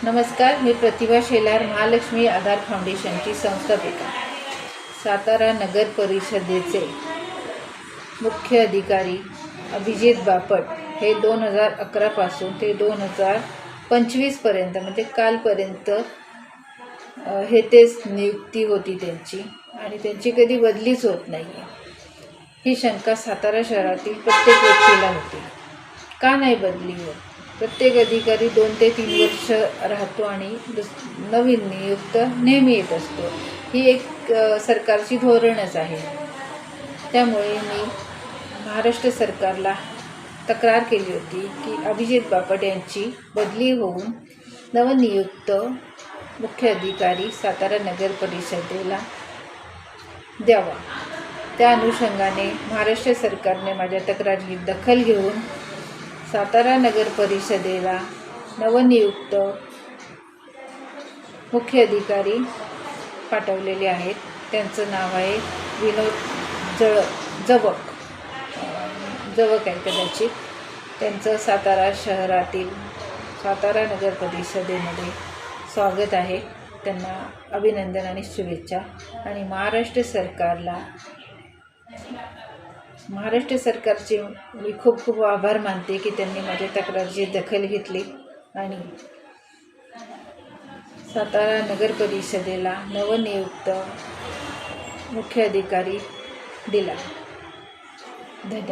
नमस्कार, मी प्रतिभा शेलार, महालक्ष्मी आधार फाउंडेशनची संस्थापिका. सातारा नगर परिषदेचे मुख्य अधिकारी अभिजित बापट हे 2011 पासून ते 2025 पर्यंत म्हणजे कालपर्यंत हे तेच नियुक्ती होती त्यांची आणि त्यांची कधी बदलीच होत नाही आहे. ही शंका सातारा शहरातील प्रत्येक व्यक्तीला होती. का नाही बदली होत? प्रत्येक अधिकारी 2 ते 3 वर्ष राहतो आणि नवीन नियुक्त नेहमी येत असतो. ही एक सरकारची धोरणच आहे. त्यामुळे मी महाराष्ट्र सरकारला तक्रार केली होती की अभिजित बापट यांची बदली होऊन नवनियुक्त मुख्य अधिकारी सातारा नगर परिषदेला द्यावा. त्या अनुषंगाने महाराष्ट्र सरकारने माझ्या तक्रारीची दखल घेऊन सातारा नगर परिषदेला नवनियुक्त मुख्य अधिकारी पाठवलेले आहेत. त्यांचं नाव आहे विनोद जवक आहे कदाचित. त्यांचं सातारा शहरातील सातारा नगर परिषदेमध्ये स्वागत आहे. त्यांना अभिनंदन आणि शुभेच्छा. आणि महाराष्ट्र सरकारचे मी खूप खूप आभार मानते की त्यांनी माझ्या तक्रारीची दखल घेतली आणि सातारा नगर परिषदेला नवनियुक्त मुख्य अधिकारी दिला. धन्यवाद.